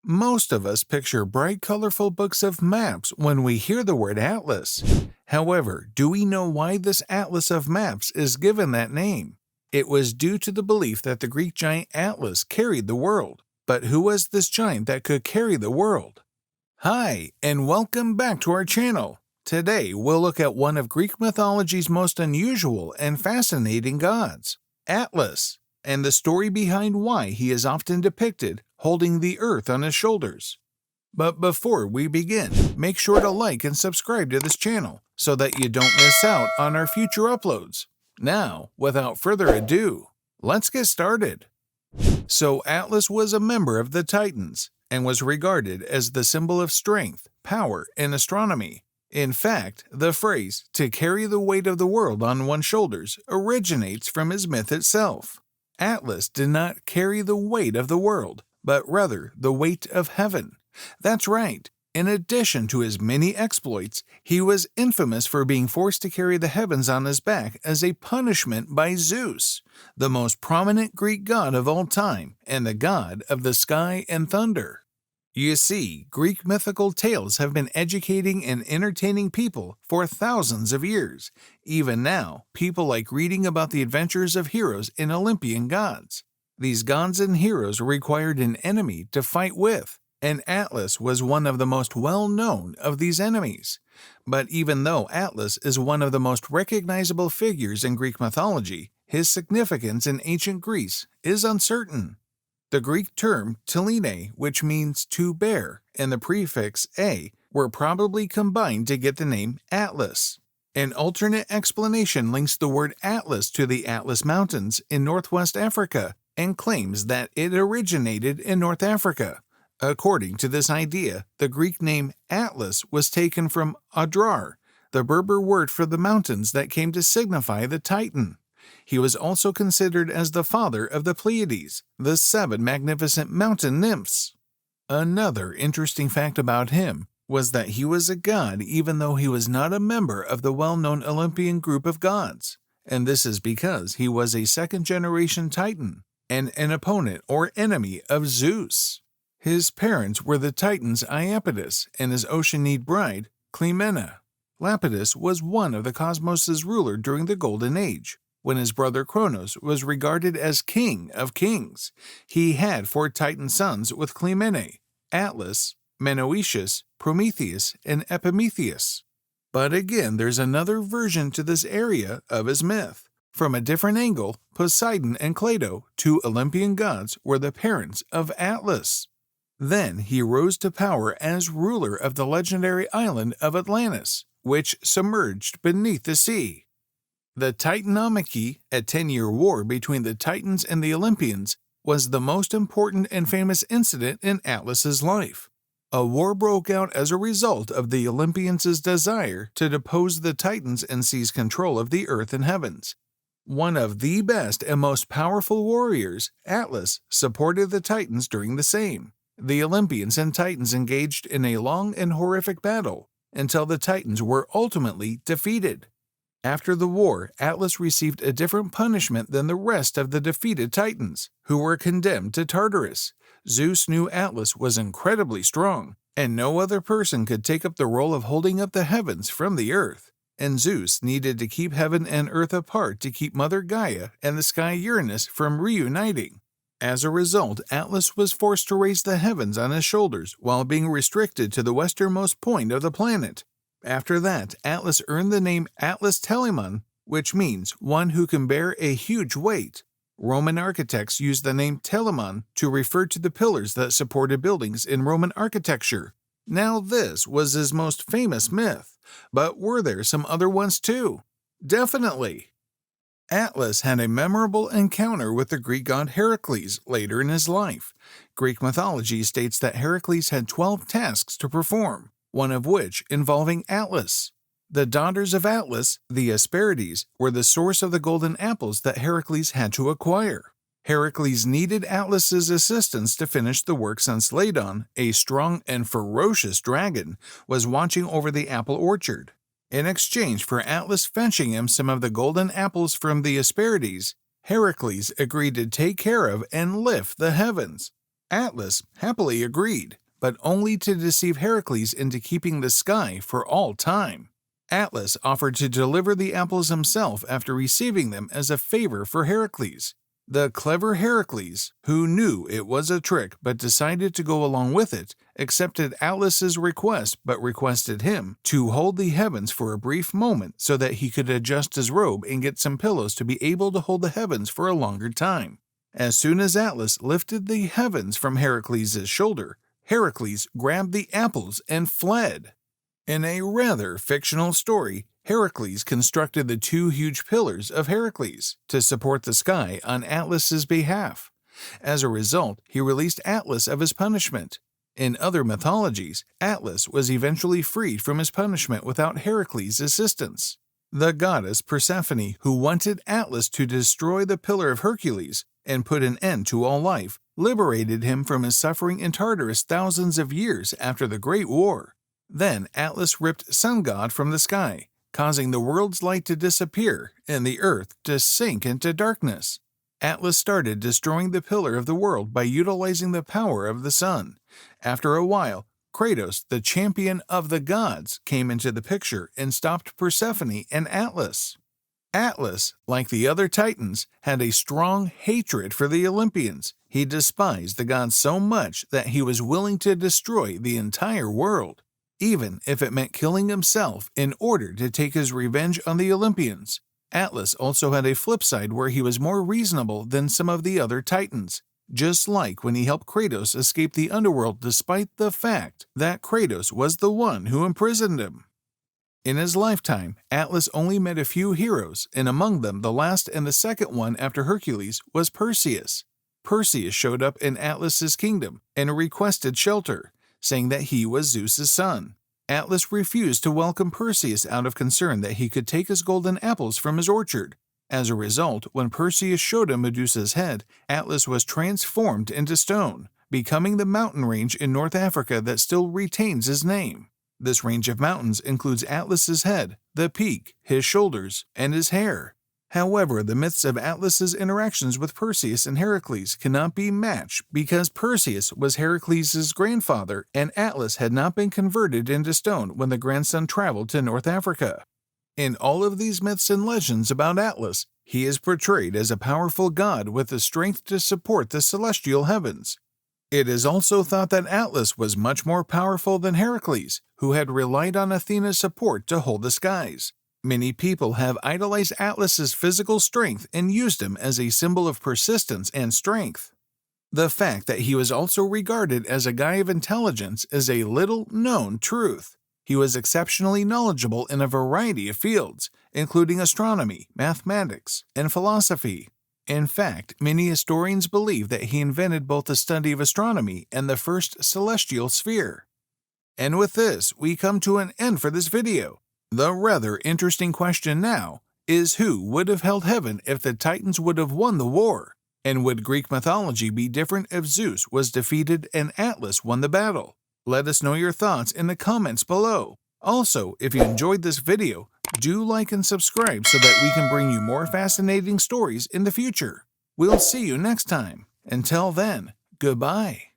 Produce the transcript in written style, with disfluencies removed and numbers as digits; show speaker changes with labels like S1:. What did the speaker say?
S1: Most of us picture bright, colorful books of maps when we hear the word atlas. However, do we know why this atlas of maps is given that name? It was due to the belief that the Greek giant Atlas carried the world. But who was this giant that could carry the world? Hi, and welcome back to our channel. Today, we'll look at one of Greek mythology's most unusual and fascinating gods, Atlas, and the story behind why he is often depicted holding the earth on his shoulders. But before we begin, make sure to like and subscribe to this channel so that you don't miss out on our future uploads. Now, without further ado, let's get started. So Atlas was a member of the Titans and was regarded as the symbol of strength, power, and astronomy. In fact, the phrase, to carry the weight of the world on one's shoulders, originates from his myth itself. Atlas did not carry the weight of the world, but rather the weight of heaven. That's right. In addition to his many exploits, he was infamous for being forced to carry the heavens on his back as a punishment by Zeus, the most prominent Greek god of all time and the god of the sky and thunder. You see, Greek mythical tales have been educating and entertaining people for thousands of years. Even now, people like reading about the adventures of heroes and Olympian gods. These gods and heroes required an enemy to fight with, and Atlas was one of the most well-known of these enemies. But even though Atlas is one of the most recognizable figures in Greek mythology, his significance in ancient Greece is uncertain. The Greek term teline, which means to bear, and the prefix a were probably combined to get the name Atlas. An alternate explanation links the word Atlas to the Atlas Mountains in northwest Africa and claims that it originated in North Africa. According to this idea, the Greek name Atlas was taken from Adrar, the Berber word for the mountains that came to signify the Titan. He was also considered as the father of the Pleiades, the 7 magnificent mountain nymphs. Another interesting fact about him was that he was a god even though he was not a member of the well-known Olympian group of gods, and this is because he was a second-generation Titan and an opponent or enemy of Zeus. His parents were the Titans Iapetus and his Oceanid bride, Clymene. Lapidus was one of the cosmos' ruler during the Golden Age, when his brother Kronos was regarded as king of kings. He had 4 Titan sons with Clymene, Atlas, Menoetius, Prometheus, and Epimetheus. But again, there's another version to this area of his myth. From a different angle, Poseidon and Cleito, 2 Olympian gods, were the parents of Atlas. Then he rose to power as ruler of the legendary island of Atlantis, which submerged beneath the sea. The Titanomachy, a 10-year war between the Titans and the Olympians, was the most important and famous incident in Atlas's life. A war broke out as a result of the Olympians' desire to depose the Titans and seize control of the earth and heavens. One of the best and most powerful warriors, Atlas, supported the Titans during the same. The Olympians and Titans engaged in a long and horrific battle until the Titans were ultimately defeated. After the war, Atlas received a different punishment than the rest of the defeated Titans, who were condemned to Tartarus. Zeus knew Atlas was incredibly strong, and no other person could take up the role of holding up the heavens from the earth. And Zeus needed to keep heaven and earth apart to keep Mother Gaia and the sky Uranus from reuniting. As a result, Atlas was forced to raise the heavens on his shoulders while being restricted to the westernmost point of the planet. After that, Atlas earned the name Atlas Telamon, which means one who can bear a huge weight. Roman architects used the name Telamon to refer to the pillars that supported buildings in Roman architecture. Now this was his most famous myth, but were there some other ones too? Definitely. Atlas had a memorable encounter with the Greek god Heracles later in his life. Greek mythology states that Heracles had 12 tasks to perform, one of which involving Atlas. The daughters of Atlas, the Hesperides, were the source of the golden apples that Heracles had to acquire. Heracles needed Atlas's assistance to finish the work since Ladon, a strong and ferocious dragon, was watching over the apple orchard. In exchange for Atlas fetching him some of the golden apples from the Hesperides, Heracles agreed to take care of and lift the heavens. Atlas happily agreed, but only to deceive Heracles into keeping the sky for all time. Atlas offered to deliver the apples himself after receiving them as a favor for Heracles. The clever Heracles, who knew it was a trick but decided to go along with it, accepted Atlas's request but requested him to hold the heavens for a brief moment so that he could adjust his robe and get some pillows to be able to hold the heavens for a longer time. As soon as Atlas lifted the heavens from Heracles' shoulder, Heracles grabbed the apples and fled. In a rather fictional story, Heracles constructed the two huge pillars of Heracles to support the sky on Atlas's behalf. As a result, he released Atlas of his punishment. In other mythologies, Atlas was eventually freed from his punishment without Heracles' assistance. The goddess Persephone, who wanted Atlas to destroy the Pillar of Hercules and put an end to all life, liberated him from his suffering in Tartarus thousands of years after the Great War. Then Atlas ripped Sun God from the sky, causing the world's light to disappear and the earth to sink into darkness. Atlas started destroying the pillar of the world by utilizing the power of the sun. After a while, Kratos, the champion of the gods, came into the picture and stopped Persephone and Atlas. Atlas, like the other Titans, had a strong hatred for the Olympians. He despised the gods so much that he was willing to destroy the entire world, even if it meant killing himself in order to take his revenge on the Olympians. Atlas also had a flip side where he was more reasonable than some of the other Titans, just like when he helped Kratos escape the Underworld despite the fact that Kratos was the one who imprisoned him. In his lifetime, Atlas only met a few heroes, and among them the last and the second one after Hercules was Perseus. Perseus showed up in Atlas's kingdom and requested shelter, saying that he was Zeus's son. Atlas refused to welcome Perseus out of concern that he could take his golden apples from his orchard. As a result, when Perseus showed him Medusa's head, Atlas was transformed into stone, becoming the mountain range in North Africa that still retains his name. This range of mountains includes Atlas's head, the peak, his shoulders, and his hair. However, the myths of Atlas's interactions with Perseus and Heracles cannot be matched because Perseus was Heracles' grandfather and Atlas had not been converted into stone when the grandson traveled to North Africa. In all of these myths and legends about Atlas, he is portrayed as a powerful god with the strength to support the celestial heavens. It is also thought that Atlas was much more powerful than Heracles, who had relied on Athena's support to hold the skies. Many people have idolized Atlas's physical strength and used him as a symbol of persistence and strength. The fact that he was also regarded as a guy of intelligence is a little-known truth. He was exceptionally knowledgeable in a variety of fields, including astronomy, mathematics, and philosophy. In fact, many historians believe that he invented both the study of astronomy and the first celestial sphere. And with this, we come to an end for this video. The rather interesting question now is who would have held heaven if the Titans would have won the war? And would Greek mythology be different if Zeus was defeated and Atlas won the battle? Let us know your thoughts in the comments below. Also, if you enjoyed this video, do like and subscribe so that we can bring you more fascinating stories in the future. We'll see you next time. Until then, goodbye.